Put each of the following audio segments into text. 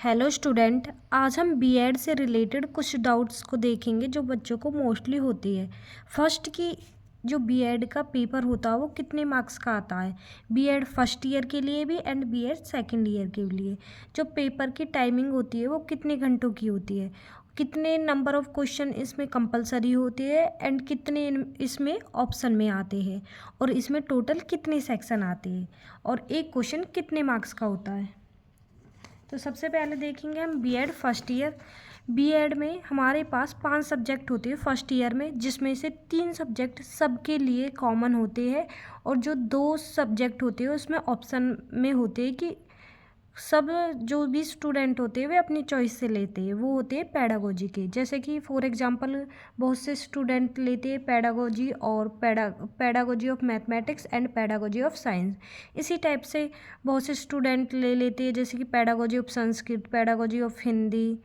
Hello student, आज हम BEd से रिलेटेड कुछ डाउट्स को देखेंगे जो बच्चों को मोस्टली होती है। फर्स्ट की जो बीएड का पेपर होता है वो कितने मार्क्स का आता है, बीएड फर्स्ट ईयर के लिए भी एंड बीएड सेकंड ईयर के लिए। जो पेपर की टाइमिंग होती है वो कितने घंटों की होती है, कितने नंबर ऑफ क्वेश्चन इसमें कंपलसरी होते हैं एंड कितने इसमें ऑप्शन में आते हैं, और इसमें टोटल कितने सेक्शन आते हैं, और एक क्वेश्चन कितने मार्क्स का होता है। तो सबसे पहले देखेंगे हम बीएड फर्स्ट ईयर। बीएड में हमारे पास 5 सब्जेक्ट होते हैं फर्स्ट ईयर में, जिसमें से 3 सब्जेक्ट सबके लिए कॉमन होते हैं, और जो 2 सब्जेक्ट होते हैं उसमें ऑप्शन में होते हैं कि सब जो भी स्टूडेंट होते हैं वे अपनी चॉइस से लेते हैं। वो होते हैं पैडागोजी के, जैसे कि फॉर एग्जांपल बहुत से स्टूडेंट लेते हैं पैडागोजी और pedagogy of mathematics and pedagogy of science. इसी टाइप से बहुत से स्टूडेंट ले लेते हैं जैसे कि pedagogy of Sanskrit, pedagogy of Hindi.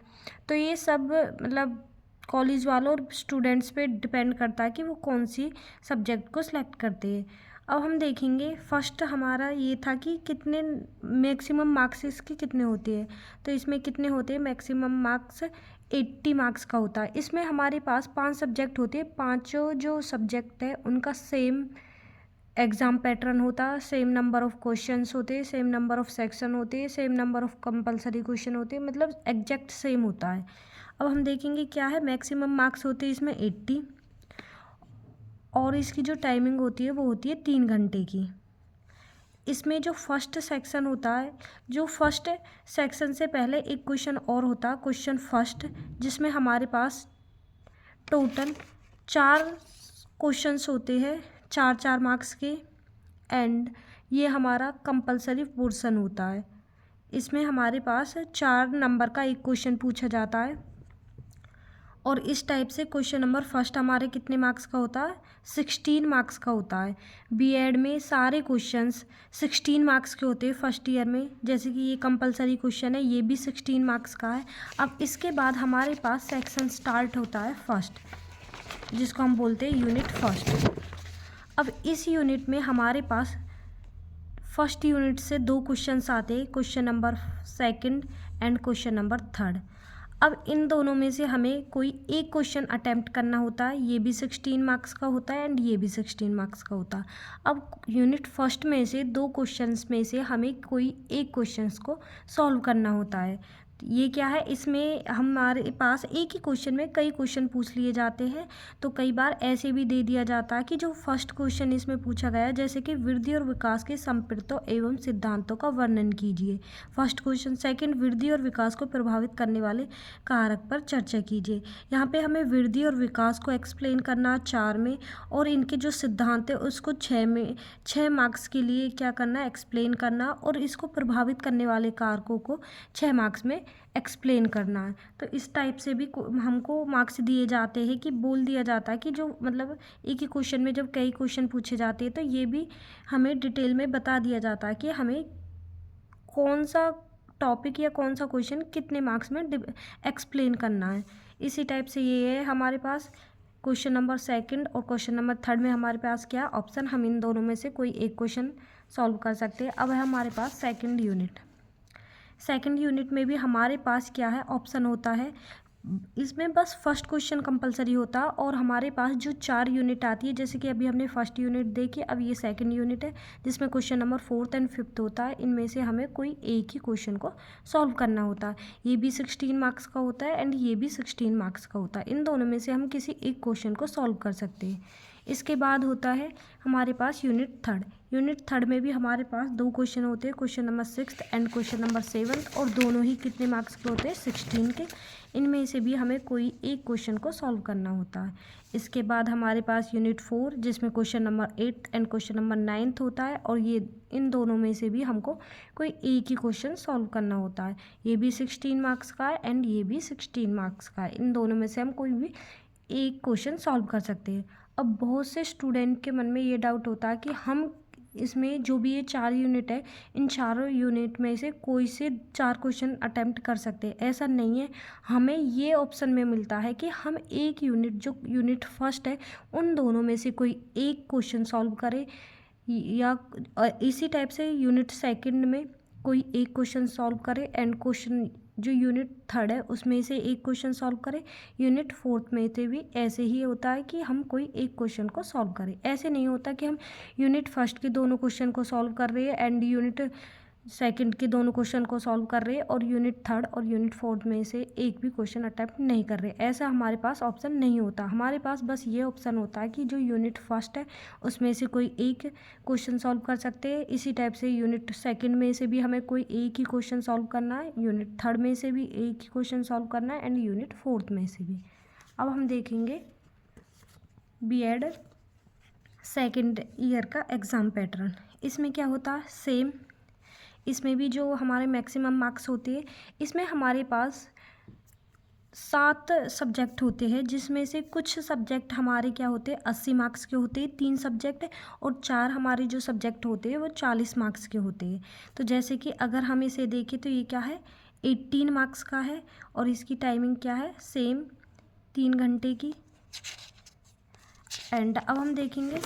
तो ये सब मतलब कॉलेज वालों और स्टूडेंट्स पे डिपेंड करता है कि वो कौन सी सब्जेक्ट को सिलेक्ट करते हैं। अब हम देखेंगे फर्स्ट हमारा ये था कि कितने मैक्सिमम मार्क्स इसके कितने होते हैं। तो इसमें कितने होते हैं, मैक्सिमम मार्क्स 80 मार्क्स का होता है। इसमें हमारे पास 5 सब्जेक्ट होते हैं, पांचों जो सब्जेक्ट है उनका सेम एग्ज़ाम पैटर्न होता है, सेम नंबर ऑफ क्वेश्चंस होते हैं, सेम नंबर ऑफ सेक्शन होते हैं, same number of compulsory question होते हैं, मतलब एग्जैक्ट सेम होता है। अब हम देखेंगे क्या है, मैक्सिमम मार्क्स होते हैं इसमें 80, और इसकी जो टाइमिंग होती है वो होती है 3 घंटे की। इसमें जो फर्स्ट सेक्शन होता है, जो फर्स्ट सेक्शन से पहले एक क्वेश्चन और होता है, क्वेश्चन फर्स्ट, जिसमें हमारे पास टोटल 4 क्वेश्चंस होते हैं, 4-4 मार्क्स के, एंड ये हमारा कंपलसरी पोर्शन होता है। इसमें हमारे पास 4 नंबर का एक क्वेश्चन पूछा जाता है, और इस टाइप से क्वेश्चन नंबर फर्स्ट हमारे कितने मार्क्स का होता है, 16 मार्क्स का होता है। बीएड में सारे क्वेश्चंस 16 मार्क्स के होते हैं फर्स्ट ईयर में, जैसे कि ये कंपलसरी क्वेश्चन है, ये भी 16 मार्क्स का है। अब इसके बाद हमारे पास सेक्शन स्टार्ट होता है फर्स्ट, जिसको हम बोलते हैं यूनिट फर्स्ट। अब इस यूनिट में हमारे पास फर्स्ट यूनिट से 2 क्वेश्चंस आते हैं, question number second and question number third. अब इन दोनों में से हमें कोई एक क्वेश्चन अटेम्प्ट करना होता है, ये भी 16 मार्क्स का होता है एंड ये भी 16 मार्क्स का होता है। अब यूनिट फर्स्ट में से 2 क्वेश्चंस में से हमें कोई एक क्वेश्चंस को सॉल्व करना होता है। ये क्या है, इसमें हमारे पास एक ही क्वेश्चन में कई क्वेश्चन पूछ लिए जाते हैं। तो कई बार ऐसे भी दे दिया जाता है कि जो फर्स्ट क्वेश्चन इसमें पूछा गया है, जैसे कि वृद्धि और विकास के संप्रेरकों एवं सिद्धांतों का वर्णन कीजिए। First question. सेकंड, वृद्धि और विकास को प्रभावित करने वाले कारक पर चर्चा कीजिए। यहाँ पे हमें वृद्धि और विकास को एक्सप्लेन करना 4 में, और इनके जो सिद्धांत है उसको 6 में, 6 मार्क्स के लिए क्या करना है, एक्सप्लेन करना, और इसको प्रभावित करने वाले कारकों को 6 मार्क्स में एक्सप्लेन करना है। तो इस टाइप से भी हमको मार्क्स दिए जाते हैं कि बोल दिया जाता है कि जो मतलब एक ही क्वेश्चन में जब कई क्वेश्चन पूछे जाते हैं तो ये भी हमें डिटेल में बता दिया जाता है कि हमें कौन सा टॉपिक या कौन सा क्वेश्चन कितने मार्क्स में एक्सप्लेन करना है। इसी टाइप से ये है हमारे पास क्वेश्चन नंबर सेकंड और क्वेश्चन नंबर थर्ड में हमारे पास क्या ऑप्शन, हम इन दोनों में से कोई एक क्वेश्चन सॉल्व कर सकते हैं। अब है हमारे पास सेकंड यूनिट। सेकंड यूनिट में भी हमारे पास क्या है, ऑप्शन होता है। इसमें बस फर्स्ट क्वेश्चन कंपलसरी होता है, और हमारे पास जो 4 यूनिट आती है, जैसे कि अभी हमने फर्स्ट यूनिट देखी, अब ये सेकंड यूनिट है जिसमें question number 4th and 5th होता है। इनमें से हमें कोई एक ही क्वेश्चन को सॉल्व करना होता है। ये भी 16 मार्क्स का होता है एंड ये भी 16 मार्क्स का होता है। इन दोनों में से हम किसी एक क्वेश्चन को सॉल्व कर सकते हैं। इसके बाद होता है हमारे पास यूनिट थर्ड। यूनिट थर्ड में भी हमारे पास 2 क्वेश्चन होते हैं, question number 6th and question number 7th, और दोनों ही कितने मार्क्स के होते हैं, 16 के। इनमें से भी हमें कोई एक क्वेश्चन को सॉल्व करना होता है। इसके बाद हमारे पास यूनिट 4, जिसमें question number 8 and question number 9 होता है, और ये इन दोनों में से भी हमको कोई एक ही क्वेश्चन सॉल्व करना होता है। ये भी 16 मार्क्स का है एंड ये भी 16 मार्क्स का है। इन दोनों में से हम कोई भी एक क्वेश्चन सॉल्व कर सकते हैं। अब बहुत से स्टूडेंट के मन में ये डाउट होता है कि हम इसमें जो भी ये 4 यूनिट है, इन चारों यूनिट में से कोई से 4 क्वेश्चन अटेम्प्ट कर सकते हैं। ऐसा नहीं है, हमें ये ऑप्शन में मिलता है कि हम एक यूनिट, जो यूनिट फर्स्ट है, उन दोनों में से कोई एक क्वेश्चन सॉल्व करें, या इसी टाइप से यूनिट सेकंड में कोई एक क्वेश्चन सॉल्व करे एंड क्वेश्चन जो यूनिट थर्ड है उसमें से एक क्वेश्चन सॉल्व करें, यूनिट फोर्थ में से भी ऐसे ही होता है कि हम कोई एक क्वेश्चन को सॉल्व करें। ऐसे नहीं होता कि हम यूनिट फर्स्ट के दोनों क्वेश्चन को सॉल्व कर रहे हैं एंड यूनिट सेकंड के दोनों क्वेश्चन को सॉल्व कर रहे हैं और यूनिट थर्ड और यूनिट फोर्थ में से एक भी क्वेश्चन अटैम्प्ट नहीं कर रहे। ऐसा हमारे पास ऑप्शन नहीं होता। हमारे पास बस ये ऑप्शन होता है कि जो यूनिट फर्स्ट है उसमें से कोई एक क्वेश्चन सॉल्व कर सकते हैं। इसी टाइप से यूनिट सेकंड में से भी हमें कोई एक ही क्वेश्चन सॉल्व करना है, यूनिट थर्ड में से भी एक ही क्वेश्चन सॉल्व करना है एंड यूनिट फोर्थ में से भी। अब हम देखेंगे बीएड सेकेंड ईयर का एग्ज़ाम पैटर्न। इसमें क्या होता है, सेम इसमें भी जो हमारे मैक्सिमम मार्क्स होते हैं, इसमें हमारे पास 7 सब्जेक्ट होते हैं जिसमें से कुछ सब्जेक्ट हमारे क्या होते हैं 80 मार्क्स के होते हैं, 3 सब्जेक्ट, और 4 हमारे जो सब्जेक्ट होते हैं वो 40 मार्क्स के होते हैं। तो जैसे कि अगर हम इसे देखें तो ये क्या है 18 मार्क्स का है और इसकी टाइमिंग क्या है सेम 3 घंटे की। एंड अब हम देखेंगे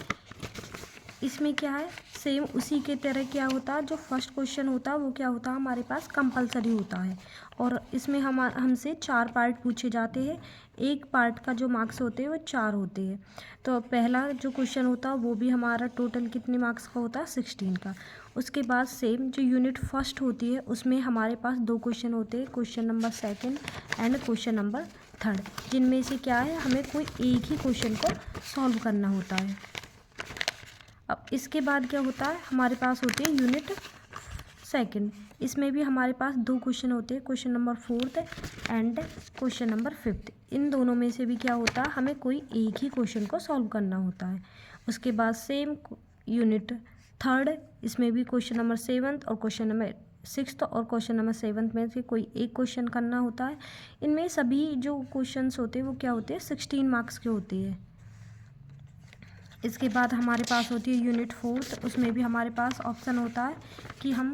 इसमें क्या है सेम उसी के तरह क्या होता है, जो फर्स्ट क्वेश्चन होता है वो क्या होता है हमारे पास कंपलसरी होता है और इसमें हमसे 4 पार्ट पूछे जाते हैं। एक पार्ट का जो मार्क्स होते हैं वो 4 होते हैं। तो पहला जो क्वेश्चन होता है वो भी हमारा टोटल कितने मार्क्स का होता है 16 का। उसके बाद सेम जो यूनिट फर्स्ट होती है उसमें हमारे पास 2 क्वेश्चन होते हैं, question number second and question number third, जिनमें से क्या है हमें कोई एक ही क्वेश्चन को सॉल्व करना होता है। अब इसके बाद क्या होता है हमारे पास होती है यूनिट सेकंड। इसमें भी हमारे पास 2 क्वेश्चन होते हैं, question number 4 and question number 5। इन दोनों में से भी क्या होता है हमें कोई एक ही क्वेश्चन को सॉल्व करना होता है। उसके बाद सेम यूनिट थर्ड, इसमें भी क्वेश्चन नंबर 7 और क्वेश्चन नंबर 6 और क्वेश्चन नंबर 7 में से कोई एक क्वेश्चन करना होता है। इनमें सभी जो क्वेश्चंस होते हैं वो क्या होते हैं 16 मार्क्स के होते हैं। इसके बाद हमारे पास होती है यूनिट 4, उसमें भी हमारे पास ऑप्शन होता है कि हम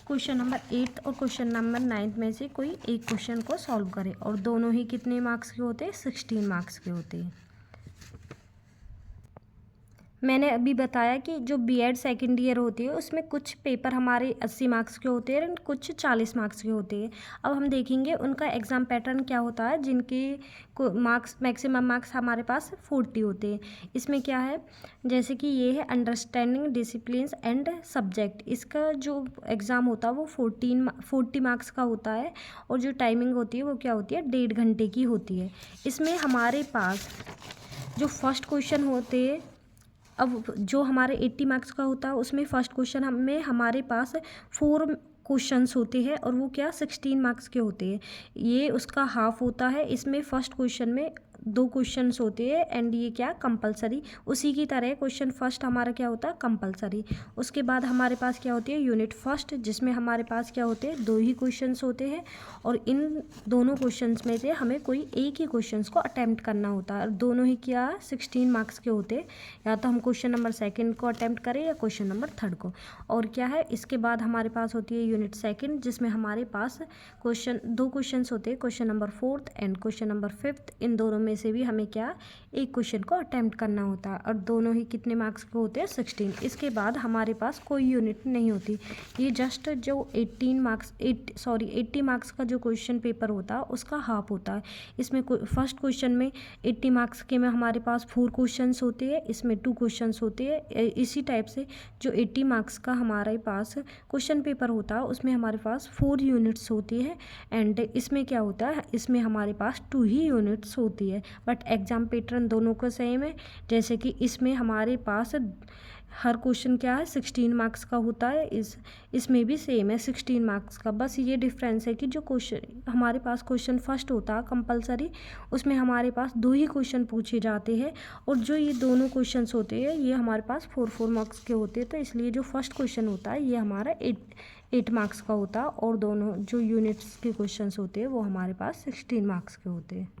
क्वेश्चन नंबर 8 और क्वेश्चन नंबर 9 में से कोई एक क्वेश्चन को सॉल्व करें और दोनों ही कितने मार्क्स के होते हैं 16 मार्क्स के होते हैं। मैंने अभी बताया कि जो बीएड सेकेंड ईयर होती है उसमें कुछ पेपर हमारे 80 मार्क्स के होते हैं, कुछ 40 मार्क्स के होते हैं। अब हम देखेंगे उनका एग्ज़ाम पैटर्न क्या होता है, जिनके मार्क्स मैक्सिमम मार्क्स हमारे पास 40 होते हैं। इसमें क्या है जैसे कि ये है अंडरस्टैंडिंग डिसिप्लिन्स एंड सब्जेक्ट। इसका जो एग्ज़ाम होता है वो 40 मार्क्स का होता है और जो टाइमिंग होती है वो क्या होती है 1.5 घंटे की होती है। इसमें हमारे पास जो फर्स्ट क्वेश्चन होते हैं, अब जो हमारे 80 मार्क्स का होता है उसमें फर्स्ट क्वेश्चन में हमारे पास 4 क्वेश्चंस होते हैं और वो क्या 16 मार्क्स के होते हैं। ये उसका हाफ होता है। इसमें फर्स्ट क्वेश्चन में 2 क्वेश्चंस होते हैं एंड ये क्या कंपलसरी, उसी की तरह क्वेश्चन फर्स्ट हमारा क्या होता है कंपलसरी। उसके बाद हमारे पास क्या होती है यूनिट फर्स्ट, जिसमें हमारे पास क्या होते हैं 2 ही क्वेश्चंस होते हैं और इन दोनों क्वेश्चंस में से हमें कोई एक ही क्वेश्चंस को अटैम्प्ट करना होता है और दोनों ही क्या 16 मार्क्स के होते हैं। या तो हम क्वेश्चन नंबर सेकेंड को अटैम्प्ट करें या क्वेश्चन नंबर थर्ड को। और क्या है इसके बाद हमारे पास होती है यूनिट सेकेंड, जिसमें हमारे पास 2 क्वेश्चन होते हैं, question number 4 and question number 5। इन दोनों में से भी हमें क्या एक क्वेश्चन को अटेम्प्ट करना होता है और दोनों ही कितने मार्क्स के होते हैं 16। इसके बाद हमारे पास कोई यूनिट नहीं होती। ये जस्ट जो 80 मार्क्स का जो क्वेश्चन पेपर होता है उसका हाफ होता है। इसमें फर्स्ट क्वेश्चन में 80 मार्क्स के में हमारे पास 4 क्वेश्चंस होते हैं, इसमें 2 क्वेश्चंस होते हैं। इसी टाइप से जो 80 मार्क्स का हमारे पास क्वेश्चन पेपर होता है उसमें हमारे पास 4 यूनिट्स होती है एंड इसमें क्या होता है इसमें हमारे पास 2 ही यूनिट्स होती है। बट एग्ज़ाम पैटर्न दोनों का सेम है। जैसे कि इसमें हमारे पास हर क्वेश्चन क्या है 16 मार्क्स का होता है, इसमें भी सेम है 16 मार्क्स का। बस ये डिफरेंस है कि जो क्वेश्चन हमारे पास क्वेश्चन फर्स्ट होता है कंपलसरी, उसमें हमारे पास 2 ही क्वेश्चन पूछे जाते हैं और जो ये दोनों क्वेश्चंस होते हैं ये हमारे पास 4 मार्क्स के होते हैं। तो इसलिए जो फर्स्ट क्वेश्चन होता है ये हमारा 8 मार्क्स का होता है और दोनों जो यूनिट्स के क्वेश्चंस होते हैं वो हमारे पास 16 मार्क्स के होते हैं।